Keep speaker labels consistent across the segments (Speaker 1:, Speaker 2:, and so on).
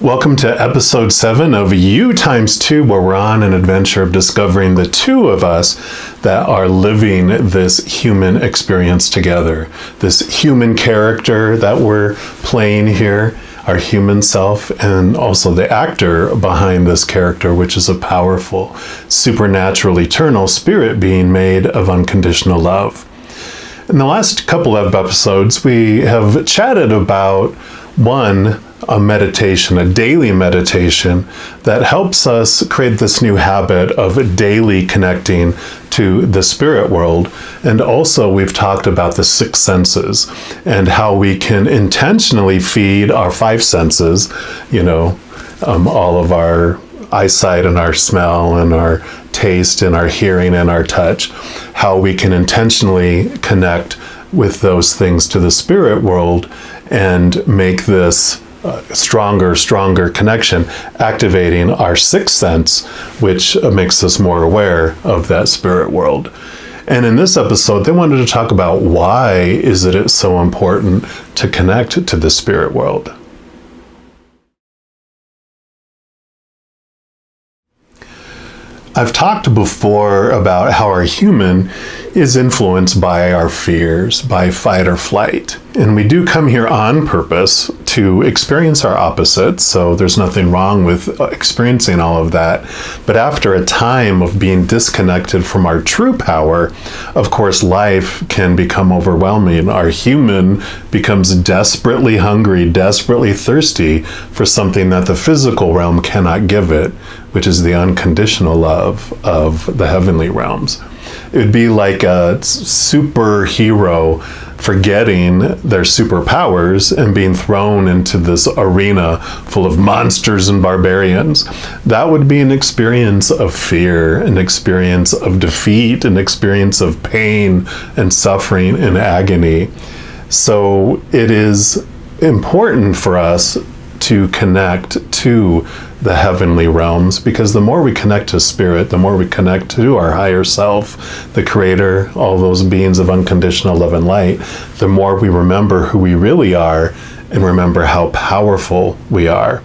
Speaker 1: Welcome to episode 7 of YOUx2, where we're on an adventure of discovering the two of us that are living this human experience together. This human character that we're playing here, our human self, and also the actor behind this character, which is a powerful, supernatural, eternal spirit being made of unconditional love. In the last couple of episodes, we have chatted about a meditation, a daily meditation that helps us create this new habit of daily connecting to the spirit world. And also we've talked about the 6 senses and how we can intentionally feed our 5 senses, all of our eyesight and our smell and our taste and our hearing and our touch, how we can intentionally connect with those things to the spirit world and make this stronger connection, activating our 6th sense, which makes us more aware of that spirit world. And in this episode, they wanted to talk about why is it so important to connect to the spirit world. I've talked before about how our human is influenced by our fears, by fight or flight. And we do come here on purpose to experience our opposites, so there's nothing wrong with experiencing all of that. But after a time of being disconnected from our true power, of course, life can become overwhelming. Our human becomes desperately hungry, desperately thirsty for something that the physical realm cannot give it, which is the unconditional love of the heavenly realms. It would be like a superhero forgetting their superpowers and being thrown into this arena full of monsters and barbarians. That would be an experience of fear, an experience of defeat, an experience of pain and suffering and agony. So it is important for us to connect to the heavenly realms, because the more we connect to spirit, the more we connect to our higher self, the creator, all those beings of unconditional love and light, the more we remember who we really are and remember how powerful we are.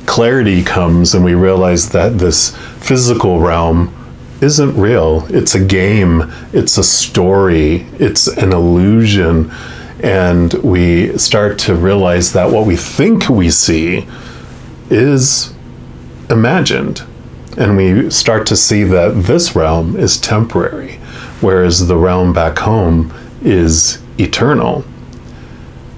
Speaker 1: Clarity comes and we realize that this physical realm isn't real. It's a game, it's a story, it's an illusion. And we start to realize that what we think we see is imagined. And we start to see that this realm is temporary, whereas the realm back home is eternal.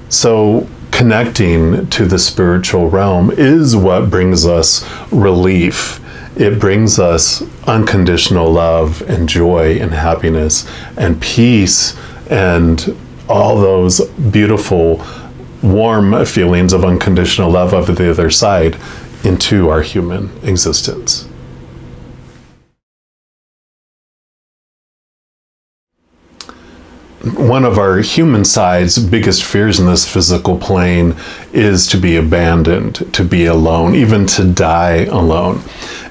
Speaker 1: So connecting to the spiritual realm is what brings us relief. It brings us unconditional love and joy and happiness and peace and all those beautiful, warm feelings of unconditional love of the other side into our human existence. One of our human side's biggest fears in this physical plane is to be abandoned, to be alone, even to die alone.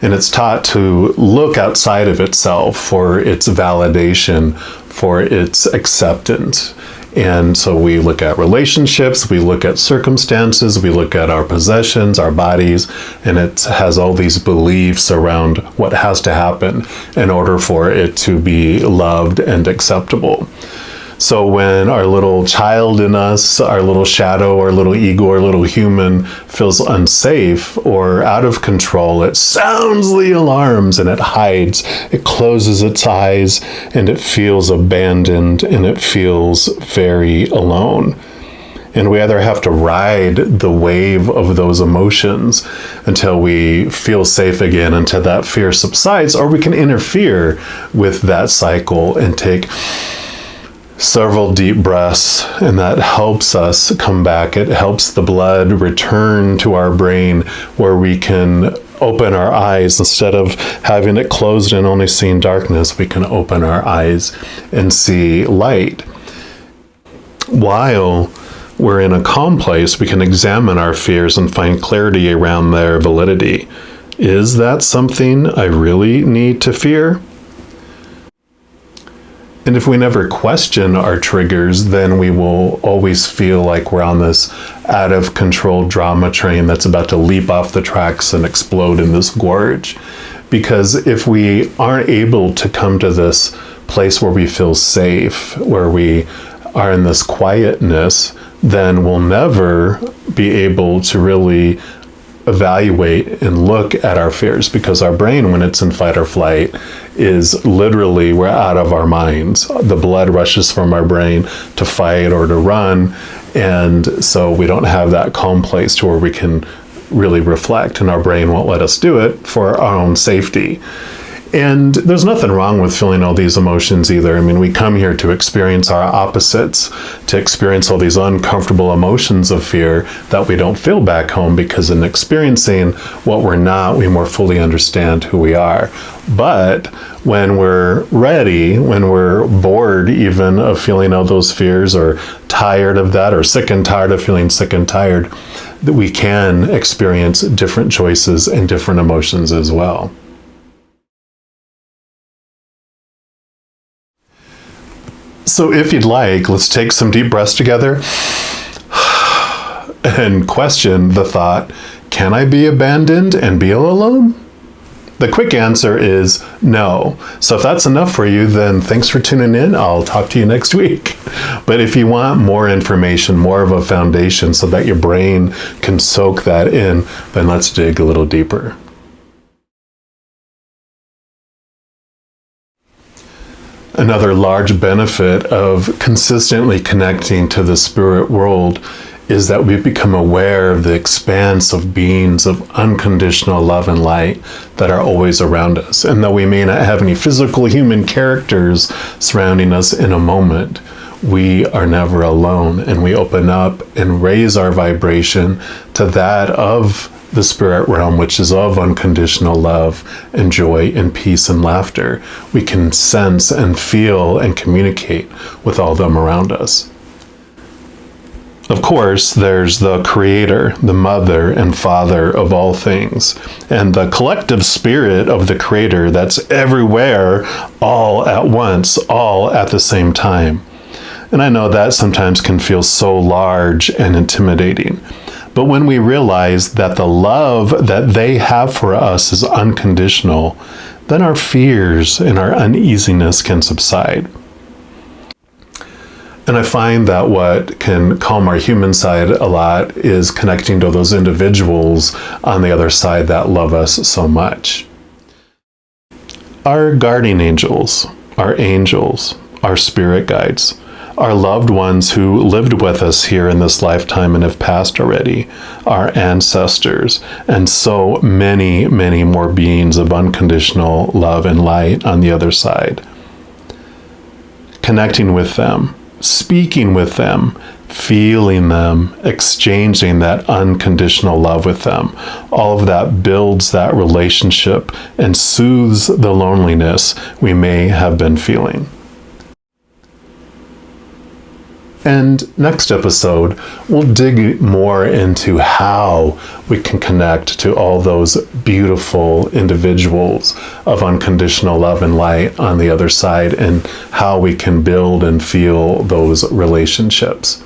Speaker 1: And it's taught to look outside of itself for its validation, for its acceptance. And so we look at relationships, we look at circumstances, we look at our possessions, our bodies, and it has all these beliefs around what has to happen in order for it to be loved and acceptable. So when our little child in us, our little shadow, our little ego, our little human feels unsafe or out of control, it sounds the alarms and it hides, it closes its eyes, and it feels abandoned and it feels very alone. And we either have to ride the wave of those emotions until we feel safe again, until that fear subsides, or we can interfere with that cycle and take several deep breaths, and that helps us come back. It helps the blood return to our brain, where we can open our eyes. Instead of having it closed and only seeing darkness, we can open our eyes and see light. While we're in a calm place, we can examine our fears and find clarity around their validity. Is that something I really need to fear? And if we never question our triggers, then we will always feel like we're on this out of control drama train that's about to leap off the tracks and explode in this gorge. Because if we aren't able to come to this place where we feel safe, where we are in this quietness, then we'll never be able to really evaluate and look at our fears, because our brain, when it's in fight or flight, is literally, we're out of our minds. The blood rushes from our brain to fight or to run, and so we don't have that calm place to where we can really reflect, and our brain won't let us do it for our own safety. And there's nothing wrong with feeling all these emotions either. I mean, we come here to experience our opposites, to experience all these uncomfortable emotions of fear that we don't feel back home, because in experiencing what we're not, we more fully understand who we are. But when we're ready, when we're bored even of feeling all those fears, or tired of that, or sick and tired of feeling sick and tired, that we can experience different choices and different emotions as well. So if you'd like, let's take some deep breaths together and question the thought, can I be abandoned and be all alone? The quick answer is no. So if that's enough for you, then thanks for tuning in. I'll talk to you next week. But if you want more information, more of a foundation so that your brain can soak that in, then let's dig a little deeper. Another large benefit of consistently connecting to the spirit world is that we become aware of the expanse of beings of unconditional love and light that are always around us. And though we may not have any physical human characters surrounding us in a moment, we are never alone, and we open up and raise our vibration to that of the spirit realm, which is of unconditional love and joy and peace and laughter. We can sense and feel and communicate with all them around us. Of course, there's the creator, the mother and father of all things, and the collective spirit of the creator that's everywhere, all at once, all at the same time. And I know that sometimes can feel so large and intimidating. But when we realize that the love that they have for us is unconditional, then our fears and our uneasiness can subside. And I find that what can calm our human side a lot is connecting to those individuals on the other side that love us so much. Our guardian angels, our spirit guides, our loved ones who lived with us here in this lifetime and have passed already, our ancestors, and so many, many more beings of unconditional love and light on the other side. Connecting with them, speaking with them, feeling them, exchanging that unconditional love with them. All of that builds that relationship and soothes the loneliness we may have been feeling. And next episode, we'll dig more into how we can connect to all those beautiful individuals of unconditional love and light on the other side, and how we can build and feel those relationships.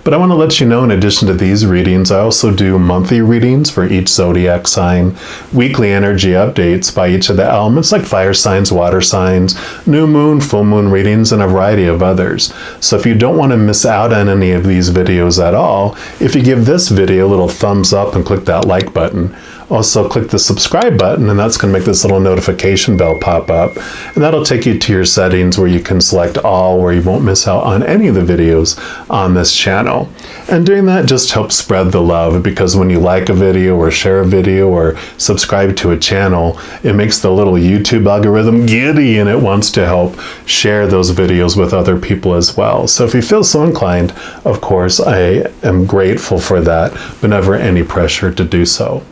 Speaker 1: But I want to let you know, in addition to these readings, I also do monthly readings for each zodiac sign, weekly energy updates by each of the elements like fire signs, water signs, new moon, full moon readings, and a variety of others. So if you don't want to miss out on any of these videos at all, if you give this video a little thumbs up and click that like button, also click the subscribe button, and that's going to make this little notification bell pop up, and that'll take you to your settings where you can select all, where you won't miss out on any of the videos on this channel. And doing that just helps spread the love, because when you like a video or share a video or subscribe to a channel, it makes the little YouTube algorithm giddy, and it wants to help share those videos with other people as well. So if you feel so inclined, of course, I am grateful for that, but never any pressure to do so.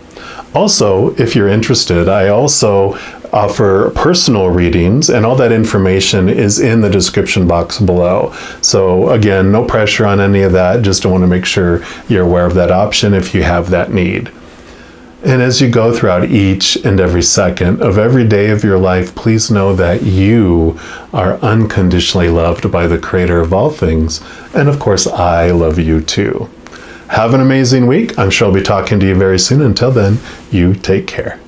Speaker 1: Also, if you're interested, I also offer personal readings, and all that information is in the description box below. So again, no pressure on any of that, just want to make sure you're aware of that option if you have that need. And as you go throughout each and every second of every day of your life, please know that you are unconditionally loved by the Creator of all things. And of course, I love you too. Have an amazing week. I'm sure I'll be talking to you very soon. Until then, you take care.